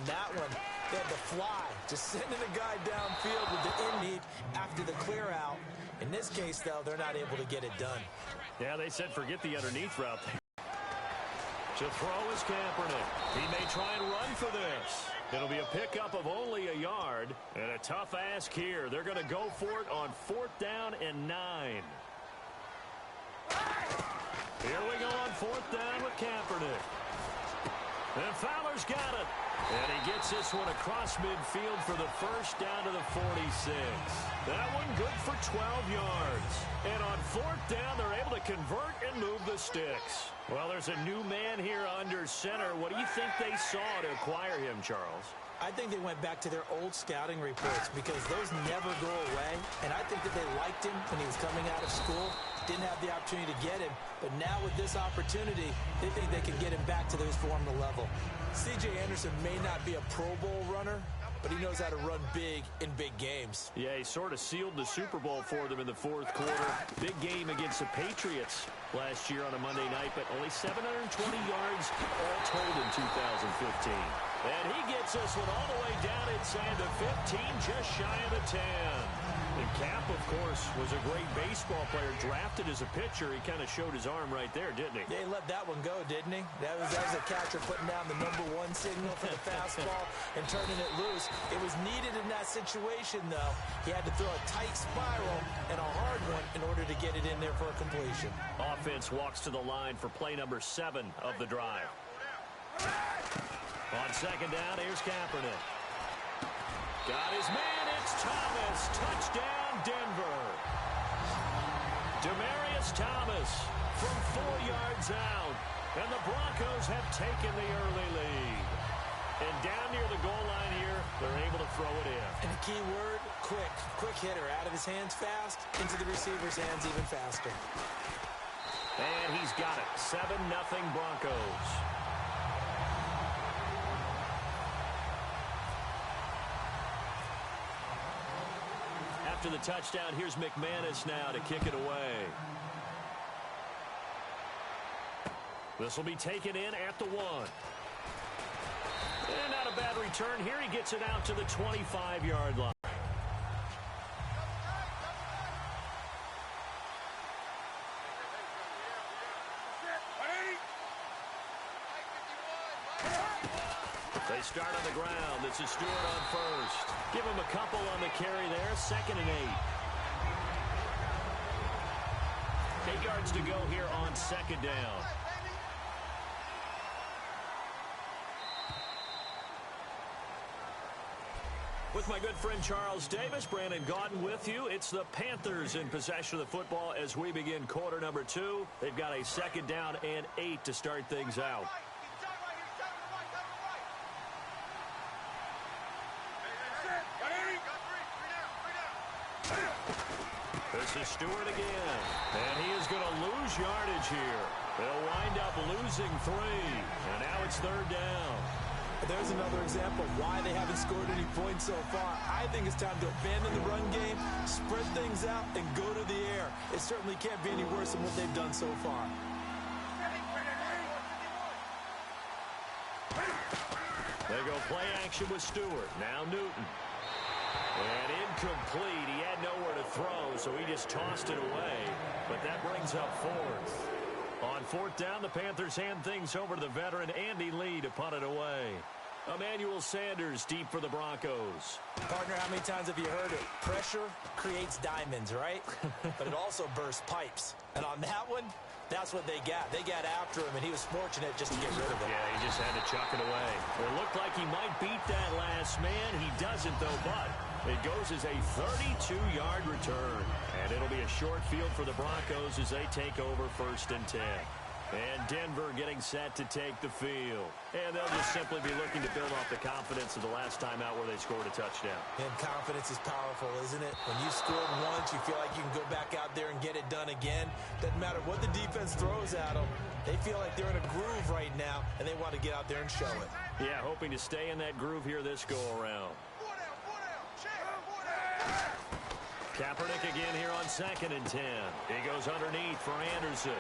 that one, they had the fly, just sending a guy downfield with the in-need after the clear out. In this case, though, they're not able to get it done. Yeah, they said forget the underneath route there. To throw is Kaepernick. He may try and run for this. It'll be a pickup of only a yard. And a tough ask here. They're going to go for it on 4th down and 9. Here we go on 4th down with Kaepernick. And Fowler's got it. And he gets this one across midfield for the first down to the 46. That one good for 12 yards. And on 4th down, they're able to convert and move the sticks. Well, there's a new man here under center. What do you think they saw to acquire him, Charles? I think they went back to their old scouting reports because those never go away. And I think that they liked him when he was coming out of school. Didn't have the opportunity to get him. But now with this opportunity, they think they can get him back to his former level. C.J. Anderson may not be a Pro Bowl runner, but he knows how to run big in big games. Yeah, he sort of sealed the Super Bowl for them in the 4th quarter. Big game against the Patriots last year on a Monday night, but only 720 yards all told in 2015. And he gets this one all the way down inside the 15, just shy of the 10. And Cap, of course, was a great baseball player. Drafted as a pitcher, he kind of showed his arm right there, didn't he? Yeah, he let that one go, didn't he? That was a catcher putting down the #1 signal for the fastball and turning it loose. It was needed in that situation, though. He had to throw a tight spiral and a hard one in order to get it in there for a completion. Offense walks to the line for play number 7 of the drive. On 2nd down, here's Kaepernick. Got his man, it's Thomas. Touchdown, Denver. Demaryius Thomas from 4 yards out. And the Broncos have taken the early lead. And down near the goal line here, they're able to throw it in. And the key word, quick. Quick hitter. Out of his hands fast, into the receiver's hands even faster. And he's got it. 7-0 Broncos. After the touchdown, here's McManus now to kick it away. This will be taken in at the 1. And not a bad return here. He gets it out to the 25-yard line. They start on the ground. This is Stewart on first. Give him a couple on the carry there. 2nd and 8. 8 yards to go here on 2nd down. With my good friend Charles Davis, Brandon Gaudin with you. It's the Panthers in possession of the football as we begin quarter number 2. They've got a 2nd down and 8 to start things out. This is Stewart again. And he is going to lose yardage here. They'll wind up losing 3. And now it's 3rd down. There's another example of why they haven't scored any points so far. I think it's time to abandon the run game, spread things out, and go to the air. It certainly can't be any worse than what they've done so far. They go play action with Stewart. Now Newton. And incomplete. He had nowhere to throw, so he just tossed it away. But that brings up 4th. On 4th down, the Panthers hand things over to the veteran Andy Lee to punt it away. Emmanuel Sanders deep for the Broncos. Partner, how many times have you heard it? Pressure creates diamonds, right? But it also bursts pipes. And on that one, that's what they got. They got after him, and he was fortunate just to get rid of it. Yeah, he just had to chuck it away. It looked like he might beat that last man. He doesn't, though, but it goes as a 32-yard return. And it'll be a short field for the Broncos as they take over 1st and 10. And Denver getting set to take the field. And they'll just simply be looking to build off the confidence of the last time out where they scored a touchdown. And confidence is powerful, isn't it? When you scored once, you feel like you can go back out there and get it done again. Doesn't matter what the defense throws at them. They feel like they're in a groove right now, and they want to get out there and show it. Yeah, hoping to stay in that groove here this go-around. Kaepernick again here on 2nd and 10. He goes underneath for Anderson.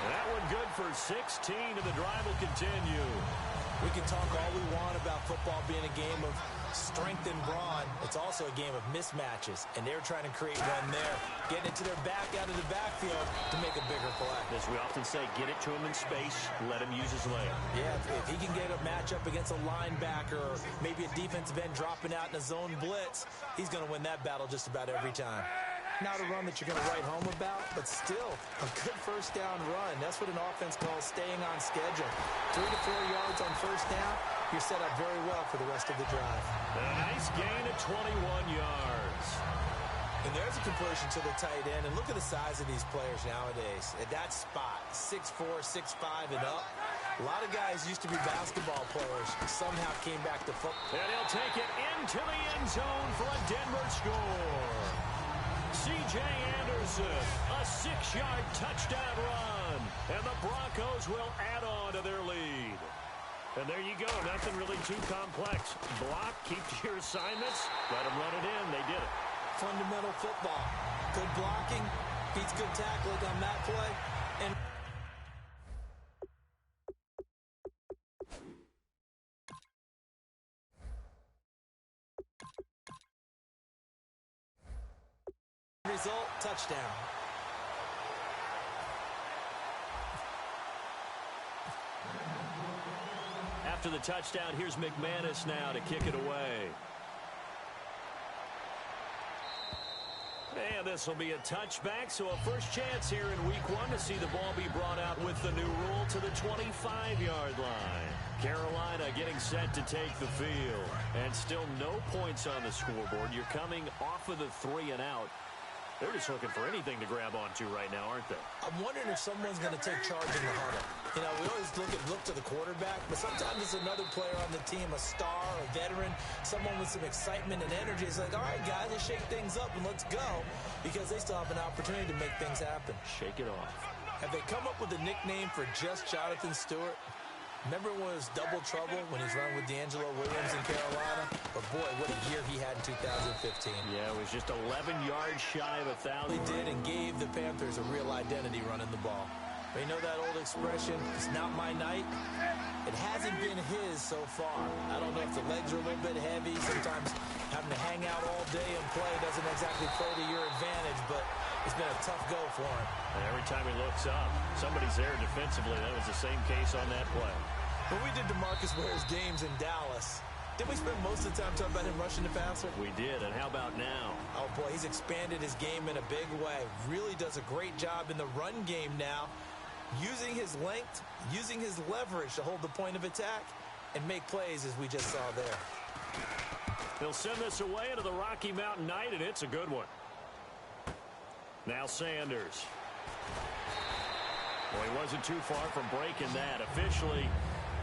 That one good for 16, and the drive will continue. We can talk all we want about football being a game of strength and brawn. It's also a game of mismatches, and they're trying to create one there, getting it to their back out of the backfield to make a bigger play. As we often say, get it to him in space, let him use his leg. Yeah, if he can get a matchup against a linebacker or maybe a defensive end dropping out in a zone blitz, he's going to win that battle just about every time. Not a run that you're going to write home about, but still a good first down run. That's what an offense calls staying on schedule. 3 to 4 yards on first down, you're set up very well for the rest of the drive. A nice gain of 21 yards. And there's a conversion to the tight end. And look at the size of these players nowadays. At that spot, 6'4", 6'5", and up. A lot of guys used to be basketball players. Somehow came back to football. And he'll take it into the end zone for a Denver score. C.J. Anderson, a 6-yard touchdown run. And the Broncos will add on to their lead. And there you go. Nothing really too complex. Block, keep to your assignments, let them run it in. They did it. Fundamental football. Good blocking, beats good tackling on that play. And result, touchdown. After the touchdown, here's McManus now to kick it away. And this will be a touchback, so a first chance here in week 1 to see the ball be brought out with the new rule to the 25-yard line. Carolina getting set to take the field. And still no points on the scoreboard. You're coming off of the 3 and out. They're just looking for anything to grab onto right now, aren't they? I'm wondering if someone's going to take charge in the huddle. You know, we always look to the quarterback, but sometimes it's another player on the team, a star, a veteran, someone with some excitement and energy. It's like, all right, guys, let's shake things up and let's go, because they still have an opportunity to make things happen. Shake it off. Have they come up with a nickname for just Jonathan Stewart? Remember when it was double trouble when he's running with D'Angelo Williams in Carolina? But boy, what a year he had in 2015. Yeah, it was just 11 yards shy of 1,000. He did and gave the Panthers a real identity running the ball. But you know that old expression, it's not my night? It hasn't been his so far. I don't know if the legs are a little bit heavy. Sometimes having to hang out all day and play doesn't exactly play to your advantage, but it's been a tough go for him. And every time he looks up, somebody's there defensively. That was the same case on that play. When we did DeMarcus Ware's games in Dallas, didn't we spend most of the time talking about him rushing the passer? We did, and how about now? Oh, boy, he's expanded his game in a big way. Really does a great job in the run game now, using his length, using his leverage to hold the point of attack and make plays as we just saw there. They'll send this away into the Rocky Mountain Night, and it's a good one. Now Sanders. Well, he wasn't too far from breaking that. Officially,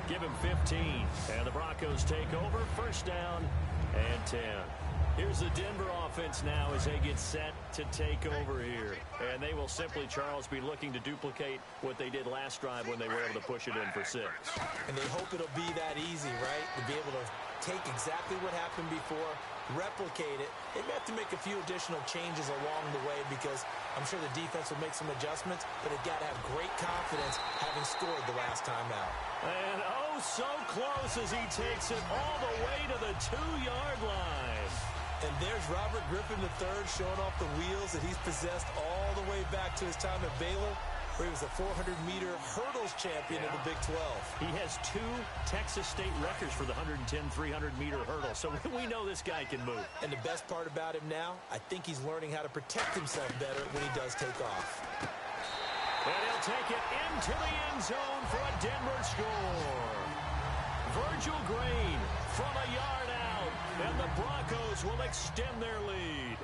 give him 15. And the Broncos take over. First down and 10. Here's the Denver offense now as they get set to take over here. And they will simply, Charles, be looking to duplicate what they did last drive when they were able to push it in for 6. And they hope it'll be that easy, right? To be able to take exactly what happened before, replicate it. They may have to make a few additional changes along the way because I'm sure the defense will make some adjustments, but they've got to have great confidence having scored the last time out. And oh, so close as he takes it all the way to the 2-yard line. And there's Robert Griffin III showing off the wheels that he's possessed all the way back to his time at Baylor, where he was a 400-meter hurdles champion in the Big 12. He has 2 Texas State records for the 110 300-meter hurdle, so we know this guy can move. And the best part about him now, I think he's learning how to protect himself better when he does take off. And he'll take it into the end zone for a Denver score. Virgil Green from a yard out, and the Broncos will extend their lead.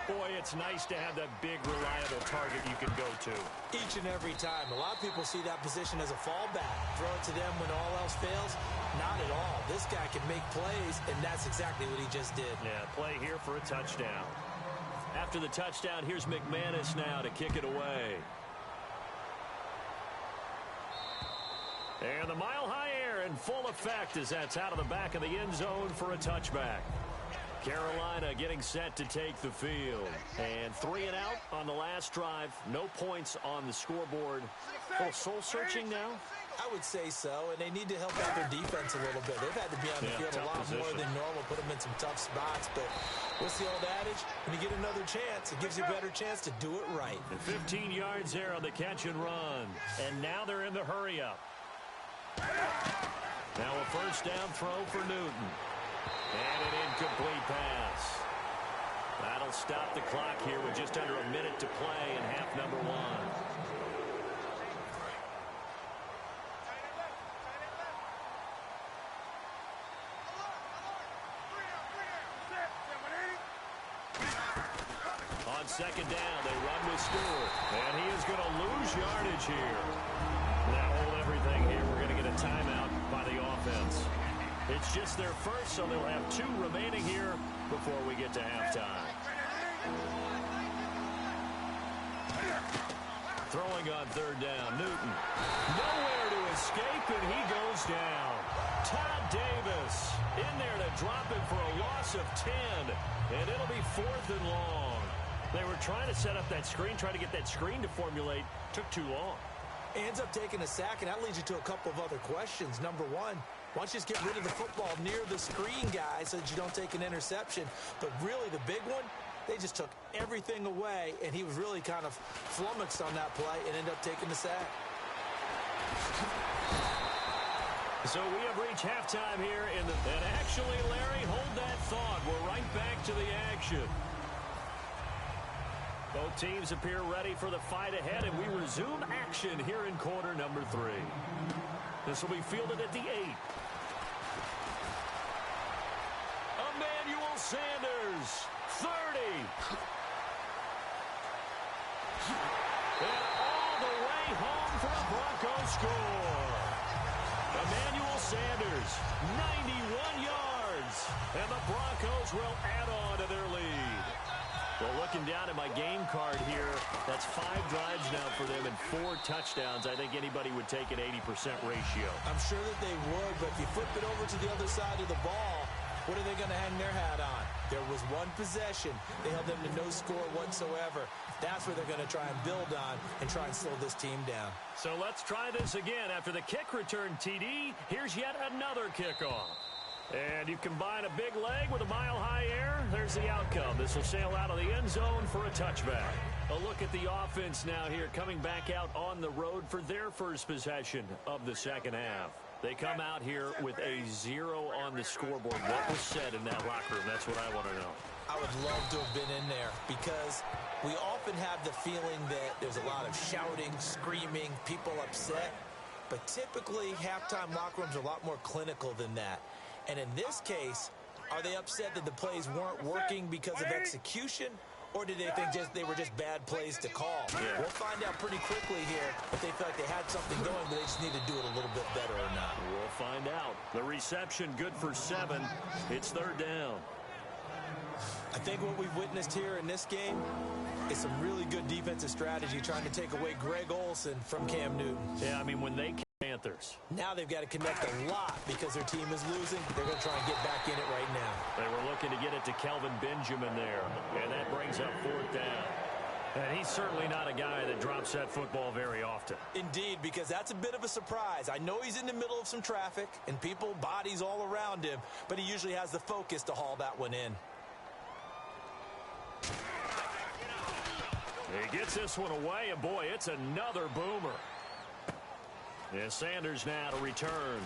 Boy, it's nice to have that big, reliable target you can go to. Each and every time. A lot of people see that position as a fallback. Throw it to them when all else fails. Not at all. This guy can make plays, and that's exactly what he just did. Yeah, play here for a touchdown. After the touchdown, here's McManus now to kick it away. And the mile-high air in full effect as that's out of the back of the end zone for a touchback. Carolina getting set to take the field. And 3 and out on the last drive. No points on the scoreboard. A little soul-searching now? I would say so, and they need to help out their defense a little bit. They've had to be on the field a lot more than normal, put them in some tough spots. But what's the old adage? When you get another chance, it gives you a better chance to do it right. And 15 yards there on the catch and run. And now they're in the hurry-up. Now a first down throw for Newton. And an incomplete pass. That'll stop the clock here with just under a minute to play in half number 1. On second down, they run with Stewart. And he is going to lose yardage here. Now hold everything here. We're going to get a timeout by the offense. It's just their first, so they'll have 2 remaining here before we get to halftime. Throwing on third down, Newton. Nowhere to escape, and he goes down. Todd Davis in there to drop him for a loss of 10, and it'll be 4th and long. They were trying to set up that screen, trying to get that screen to formulate. Took too long. Ends up taking a sack, and that leads you to a couple of other questions. Number one, why don't you just get rid of the football near the screen, guys, so that you don't take an interception? But really, the big one, they just took everything away, and he was really kind of flummoxed on that play and ended up taking the sack. So we have reached halftime here and actually, Larry, hold that thought. We're right back to the action. Both teams appear ready for the fight ahead, and we resume action here in quarter number 3. This will be fielded at the 8. Emmanuel Sanders, 30. And all the way home for a Broncos score. Emmanuel Sanders, 91 yards. And the Broncos will add on to their lead. Well, looking down at my game card here, that's 5 drives now for them and 4 touchdowns. I think anybody would take an 80% ratio. I'm sure that they would, but if you flip it over to the other side of the ball, what are they going to hang their hat on? There was one possession. They held them to no score whatsoever. That's where they're going to try and build on and try and slow this team down. So let's try this again. After the kick return TD, here's yet another kickoff. And you combine a big leg with a mile-high air, there's the outcome. This will sail out of the end zone for a touchback. A look at the offense now here, coming back out on the road for their first possession of the second half. They come out here with a 0 on the scoreboard. What was said in that locker room? That's what I want to know. I would love to have been in there because we often have the feeling that there's a lot of shouting, screaming, people upset. But typically, halftime locker rooms are a lot more clinical than that. And in this case, are they upset that the plays weren't working because of execution? Or did they think they were just bad plays to call? Yeah. We'll find out pretty quickly here if they feel like they had something going, but they just need to do it a little bit better or not. We'll find out. The reception good for 7. It's third down. I think what we've witnessed here in this game is some really good defensive strategy trying to take away Greg Olsen from Cam Newton. Yeah, I mean, when they Panthers. Now they've got to connect a lot because their team is losing. They're going to try and get back in it right now. They were looking to get it to Kelvin Benjamin there, and that brings up 4th down. And he's certainly not a guy that drops that football very often. Indeed, because that's a bit of a surprise. I know he's in the middle of some traffic and people, bodies all around him, but he usually has the focus to haul that one in. He gets this one away, and boy, it's another boomer. Yeah, Sanders now to return.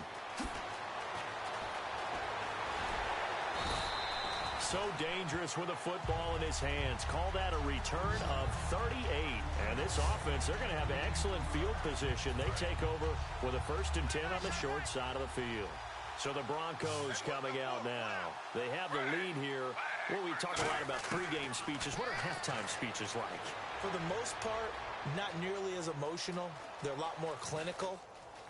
So dangerous with a football in his hands. Call that a return of 38. And this offense, they're going to have excellent field position. They take over with a 1st and 10 on the short side of the field. So the Broncos coming out now. They have the lead here. Well, we talk a lot about pregame speeches. What are halftime speeches like? For the most part, not nearly as emotional. They're a lot more clinical.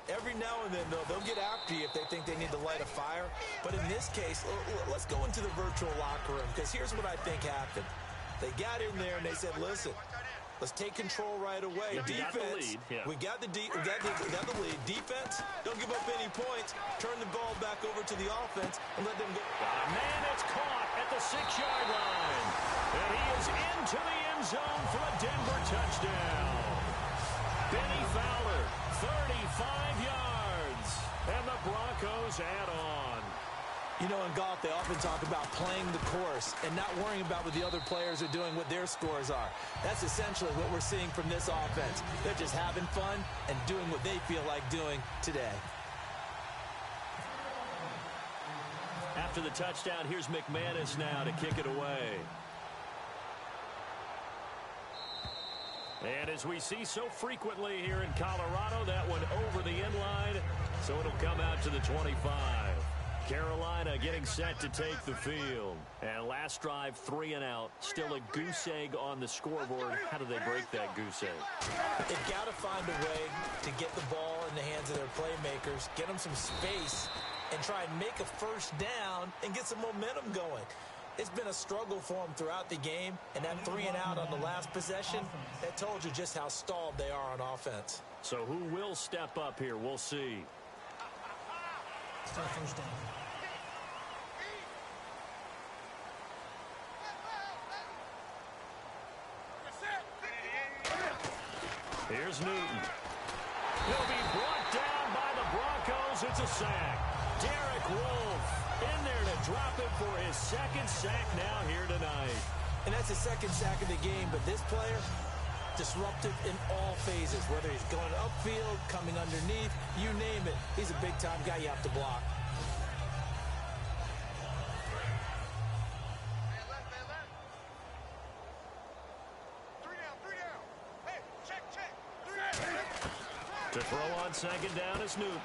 Every now and then, though, they'll get after you if they think they need to light a fire. But in this case, let's go into the virtual locker room, because here's what I think happened. They got in there and they said, listen, Let's take control right away. Yeah, Defense, we got the lead. Defense, don't give up any points. Turn the ball back over to the offense and let them go. Man, it's caught at the 6-yard line. And he is into the end zone for a Denver touchdown. Benny Fowler, 35 yards. And the Broncos add on. You know, in golf, they often talk about playing the course and not worrying about what the other players are doing, what their scores are. That's essentially what we're seeing from this offense. They're just having fun and doing what they feel like doing today. After the touchdown, here's McManus now to kick it away. And as we see so frequently here in Colorado, that one over the end line, so it'll come out to the 25. Carolina getting set to take the field. And last drive, 3 and out. Still a goose egg on the scoreboard. How do they break that goose egg? They've got to find a way to get the ball in the hands of their playmakers, get them some space, and try and make a first down and get some momentum going. It's been a struggle for them throughout the game, and that 3 and out on the last possession, that told you just how stalled they are on offense. So who will step up here? We'll see. Start first down. Here's Newton. He'll be brought down by the Broncos. It's a sack. Derek Wolfe in there to drop him for his 2nd sack now here tonight. And that's his 2nd sack of the game, but this player, disruptive in all phases, whether he's going upfield, coming underneath, you name it. He's a big-time guy you have to block. To throw on 2nd down is Newton.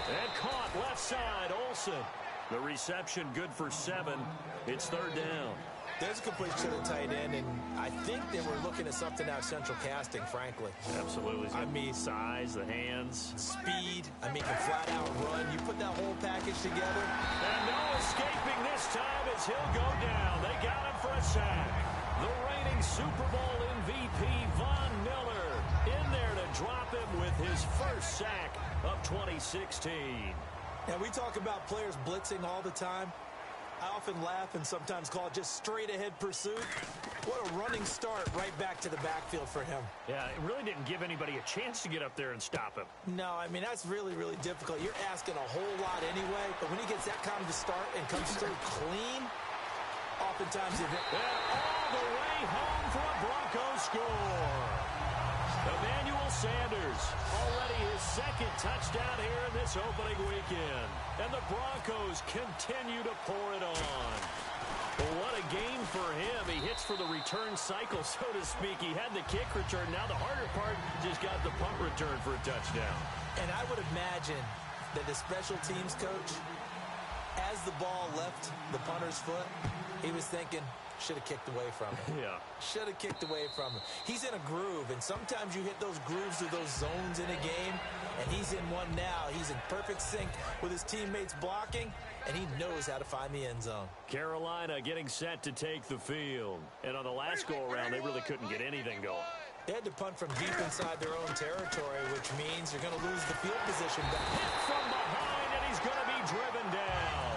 And caught left side, Olsen. The reception good for 7. It's 3rd down. There's a complete to the tight end, and I think they were looking at something out of central casting, frankly. Absolutely. I mean, size, the hands. Speed. I mean, can flat out run. You put that whole package together. And no escaping this time as he'll go down. They got him for a sack. The reigning Super Bowl MVP, Von Miller, in there to drop him with his first sack of 2016. Now, we talk about players blitzing all the time. I often laugh and sometimes call it just straight-ahead pursuit. What a running start right back to the backfield for him. Yeah, it really didn't give anybody a chance to get up there and stop him. No, I mean, that's really, really difficult. You're asking a whole lot anyway, but when he gets that kind of a start and comes through clean, oftentimes it... And all the way home for a Broncos score. Emmanuel Sanders, already his 2nd touchdown here in this opening weekend. And the Broncos continue to pour it on. Well, what a game for him. He hits for the return cycle, so to speak. He had the kick return. Now the harder part, just got the punt return for a touchdown. And I would imagine that the special teams coach, as the ball left the punter's foot, he was thinking, should have kicked away from him. Yeah. Should have kicked away from him. He's in a groove, and sometimes you hit those grooves or those zones in a game, and he's in one now. He's in perfect sync with his teammates blocking, and he knows how to find the end zone. Carolina getting set to take the field. And on the last go-around, they really couldn't get anything going. They had to punt from deep inside their own territory, which means you're going to lose the field position. Hit from behind, and he's going to be driven down.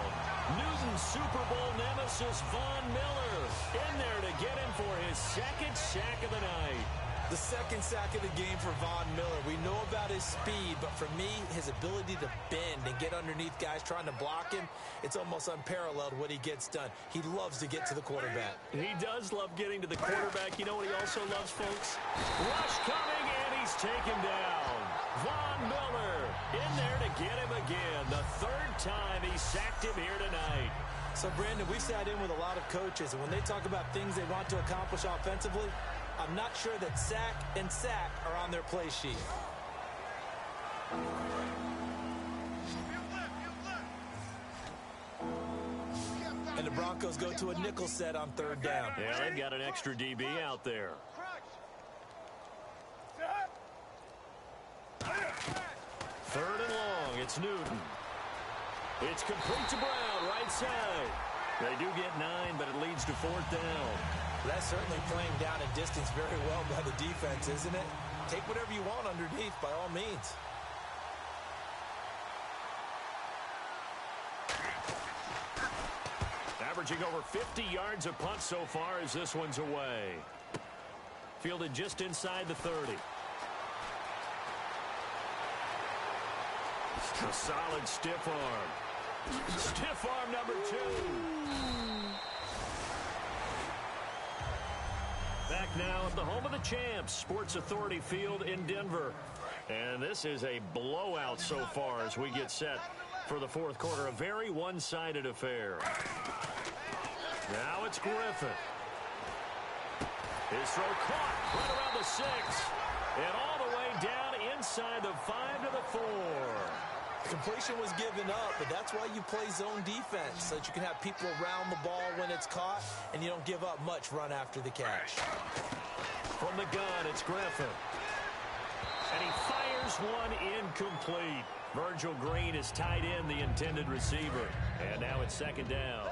Newton's Super Bowl nemesis, Von Miller, in there to get him for his 2nd sack of the night. The 2nd sack of the game for Von Miller. We know about his speed, but for me, his ability to bend and get underneath guys trying to block him, it's almost unparalleled what he gets done. He loves to get to the quarterback. He does love getting to the quarterback. You know what he also loves, folks? Rush coming, and he's taken down. Von Miller in there to get him again. The 3rd time he sacked him here tonight. So, Brandon, we've sat in with a lot of coaches, and when they talk about things they want to accomplish offensively, I'm not sure that sack and sack are on their play sheet. And the Broncos go to a nickel set on 3rd down. Yeah, they've got an extra DB out there. 3rd and long. It's Newton. It's complete to Brown, right side. They do get 9, but it leads to 4th down. That's certainly playing down and distance very well by the defense, isn't it? Take whatever you want underneath by all means. Averaging over 50 yards a punt so far as this one's away. Fielded just inside the 30. A solid stiff arm. Stiff arm number 2. Back now at the home of the champs, Sports Authority Field in Denver. And this is a blowout so far as we get set for the fourth quarter. A very one-sided affair. Now it's Griffin. His throw caught right around the 6. And all the way down inside the 5 to the 4. Completion was given up, but that's why you play zone defense, so that you can have people around the ball when it's caught, and you don't give up much run after the catch. From the gun, it's Griffin. And he fires one incomplete. Virgil Green is tied in the intended receiver. And now it's 2nd down.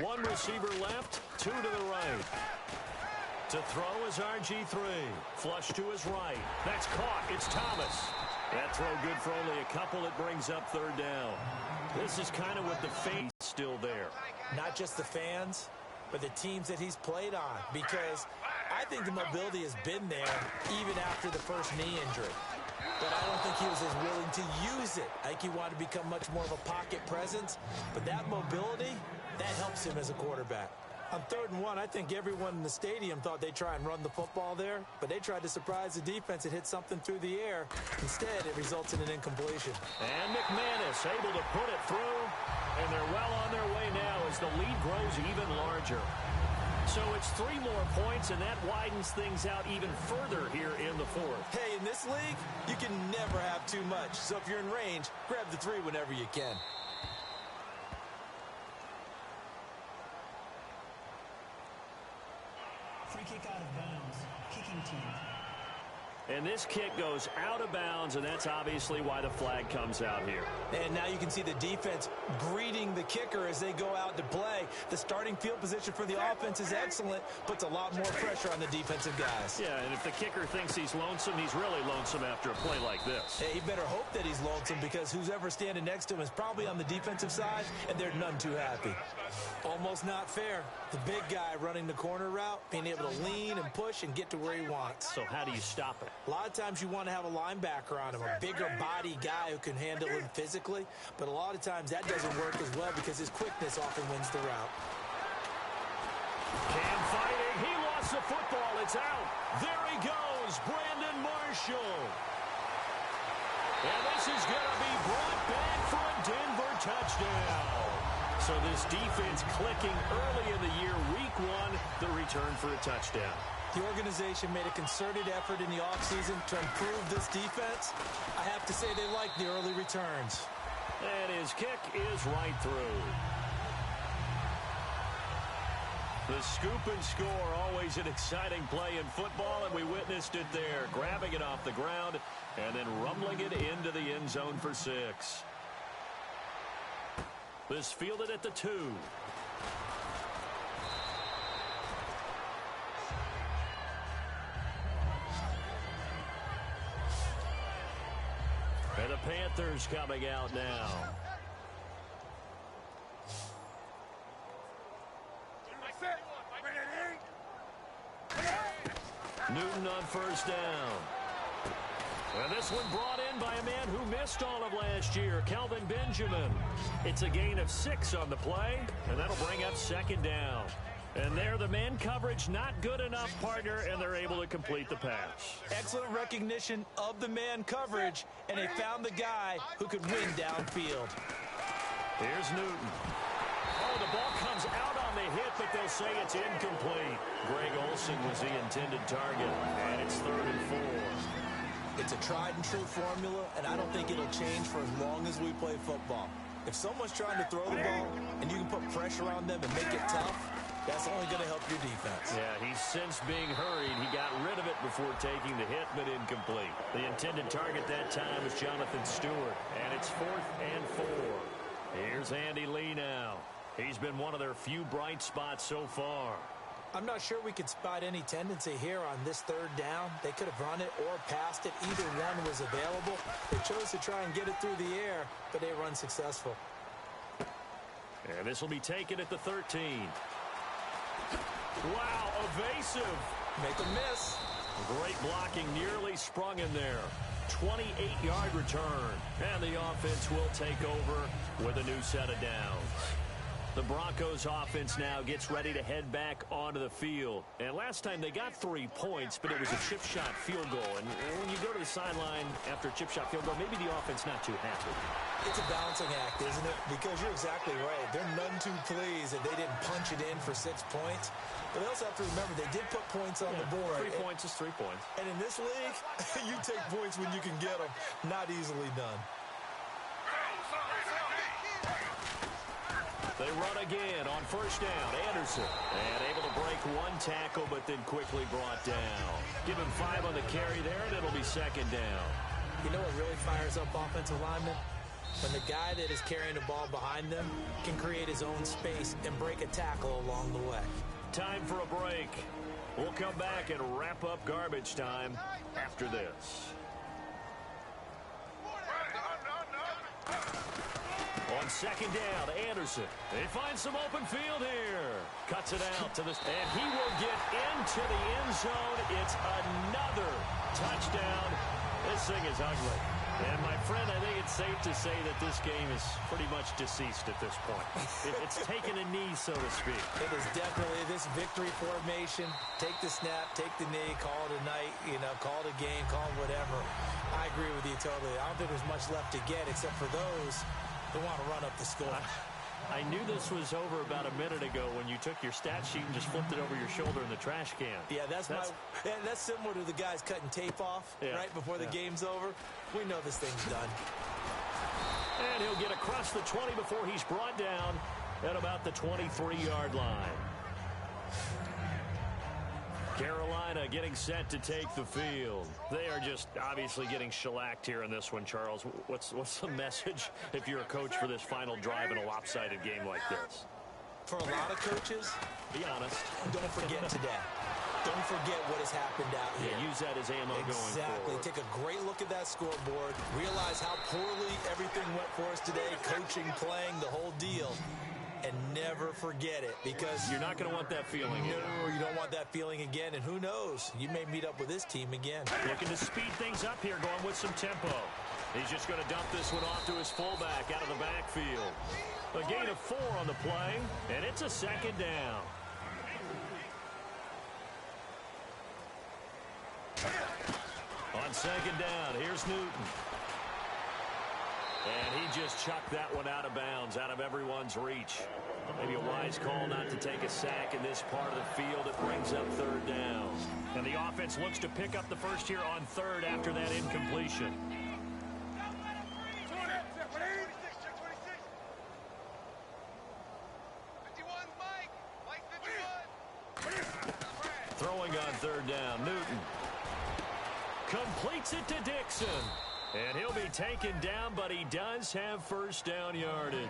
One receiver left, 2 to the right. To throw is RG3. Flush to his right. That's caught. It's Thomas. That throw good for only a couple. It brings up 3rd down. This is kind of what the fans still there. Not just the fans, but the teams that he's played on. Because I think the mobility has been there even after the first knee injury. But I don't think he was as willing to use it. I think he wanted to become much more of a pocket presence. But that mobility, that helps him as a quarterback. On 3rd and 1, I think everyone in the stadium thought they'd try and run the football there, but they tried to surprise the defense and hit something through the air. Instead, it results in an incompletion. And McManus able to put it through, and they're well on their way now as the lead grows even larger. So it's 3 more points, and that widens things out even further here in the 4th. Hey, in this league, you can never have too much. So if you're in range, grab the 3 whenever you can. Free kick out of bounds. Kicking team. And this kick goes out of bounds, and that's obviously why the flag comes out here. And now you can see the defense greeting the kicker as they go out to play. The starting field position for the offense is excellent, puts a lot more pressure on the defensive guys. Yeah, and if the kicker thinks he's lonesome, he's really lonesome after a play like this. Hey, he better hope that he's lonesome, because who's ever standing next to him is probably on the defensive side, and they're none too happy. Almost not fair. The big guy running the corner route, being able to lean and push and get to where he wants. So how do you stop it? A lot of times you want to have a linebacker on him, a bigger body guy who can handle him physically, but a lot of times that doesn't work as well because his quickness often wins the route. Cam fighting. He lost the football. It's out. There he goes, Brandon Marshall. And this is going to be brought back for a Denver touchdown. So this defense clicking early in the year, week 1, the return for a touchdown. The organization made a concerted effort in the offseason to improve this defense. I have to say they like the early returns. And his kick is right through. The scoop and score, always an exciting play in football, and we witnessed it there, grabbing it off the ground and then rumbling it into the end zone for 6. This fielded at the 2. And the Panthers coming out now. Newton on 1st down. And this one brought in by a man who missed all of last year, Kelvin Benjamin. It's a gain of 6 on the play, and that'll bring up 2nd down. And there, the man coverage not good enough, partner, and they're able to complete the pass. Excellent recognition of the man coverage, and they found the guy who could win downfield. Here's Newton. Oh, the ball comes out on the hit, but they'll say it's incomplete. Greg Olsen was the intended target, and it's 3rd and 4. It's a tried-and-true formula, and I don't think it'll change for as long as we play football. If someone's trying to throw the ball and you can put pressure on them and make it tough, That's only going to help your defense. Yeah, he's since being hurried. He got rid of it before taking the hit, but incomplete. The intended target that time was Jonathan Stewart, and it's 4th and 4. Here's Andy Lee now. He's been one of their few bright spots so far. I'm not sure we could spot any tendency here on this 3rd down. They could have run it or passed it. Either one was available. They chose to try and get it through the air, but they run successful. And this will be taken at the 13. Wow, evasive. Make a miss. Great blocking, nearly sprung in there. 28-yard return. And the offense will take over with a new set of downs. The Broncos offense now gets ready to head back onto the field. And last time they got 3 points, but it was a chip shot field goal. And when you go to the sideline after a chip shot field goal, maybe the offense not too happy. It's a balancing act, isn't it? Because you're exactly right. They're none too pleased that they didn't punch it in for 6 points. But they also have to remember they did put points on the board. 3 points is 3 points. And in this league, you take points when you can get them. Not easily done. They run again on 1st down. Anderson. And able to break 1 tackle, but then quickly brought down. Give him 5 on the carry there, and it'll be 2nd down. You know what really fires up offensive linemen? When the guy that is carrying the ball behind them can create his own space and break a tackle along the way. Time for a break. We'll come back and wrap up garbage time after this. On 2nd down, Anderson. They find some open field here. Cuts it out to this, and he will get into the end zone. It's another touchdown. This thing is ugly. And, my friend, I think it's safe to say that this game is pretty much deceased at this point. It's taken a knee, so to speak. It is definitely this victory formation. Take the snap, take the knee, call it a night, call it a game, call it whatever. I agree with you totally. I don't think there's much left to get except for those who want to run up the score. I knew this was over about a minute ago when you took your stat sheet and just flipped it over your shoulder in the trash can. Yeah, that's similar to the guys cutting tape off right before the game's over. We know this thing's done. And he'll get across the 20 before he's brought down at about the 23-yard line. Carolina getting set to take the field. They are just obviously getting shellacked here in this one, Charles. What's the message if you're a coach for this final drive in a lopsided game like this? For a lot of coaches, be honest. Don't forget today. Don't forget what has happened out here. Yeah, use that as ammo going forward. Exactly. Take a great look at that scoreboard. Realize how poorly everything went for us today. Coaching, playing, the whole deal. And never forget it, because you're not going to want that feeling. No, you don't want that feeling again. And who knows? You may meet up with this team again. Looking to speed things up here, going with some tempo. He's just going to dump this one off to his fullback out of the backfield. A gain of 4 on the play, and it's a 2nd down. On 2nd down, here's Newton. And he just chucked that one out of bounds, out of everyone's reach. Maybe a wise call not to take a sack in this part of the field. It brings up 3rd down. And the offense looks to pick up the first here on 3rd after that incompletion. Throwing on 3rd down, Newton. Completes it to Dixon. And he'll be taken down, but he does have 1st down yardage.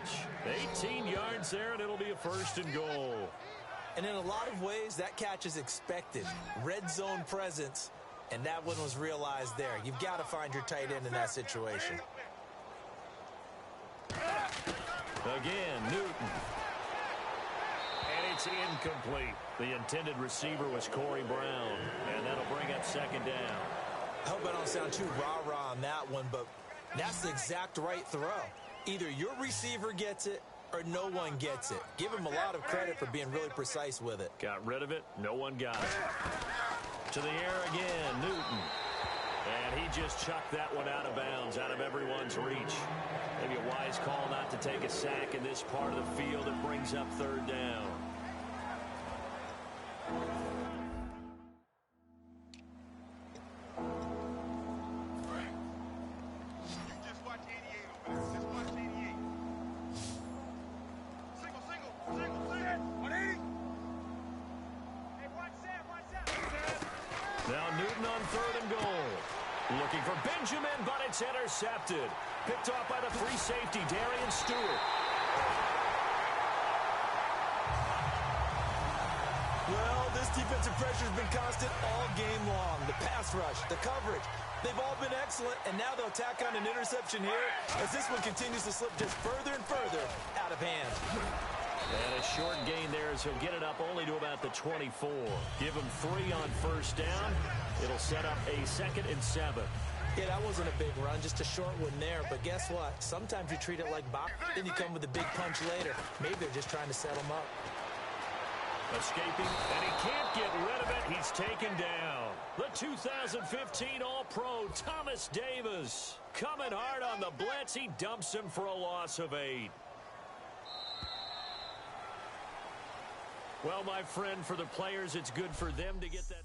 18 yards there, and it'll be a 1st and goal. And in a lot of ways, that catch is expected. Red zone presence, and that one was realized there. You've got to find your tight end in that situation. Again, Newton. And it's incomplete. The intended receiver was Corey Brown, and that'll bring up 2nd down. I hope I don't sound too rah-rah on that one, but that's the exact right throw. Either your receiver gets it or no one gets it. Give him a lot of credit for being really precise with it. Got rid of it. No one got it. To the air again, Newton. And he just chucked that one out of bounds, out of everyone's reach. Maybe a wise call not to take a sack in this part of the field. It brings up 3rd down. 3rd and goal. Looking for Benjamin, but it's intercepted. Picked off by the free safety, Darian Stewart. Well, this defensive pressure has been constant all game long. The pass rush, the coverage, they've all been excellent, and now they'll tack on an interception here as this one continues to slip just further and further out of hand. And a short gain there as he'll get it up only to about the 24. Give him 3 on 1st down. It'll set up a 2nd and 7. Yeah, that wasn't a big run, just a short one there. But guess what? Sometimes you treat it like boxing, then you come with a big punch later. Maybe they're just trying to set him up. Escaping, and he can't get rid of it. He's taken down. The 2015 All-Pro, Thomas Davis. Coming hard on the blitz. He dumps him for a loss of 8. Well, my friend, for the players, it's good for them to get that.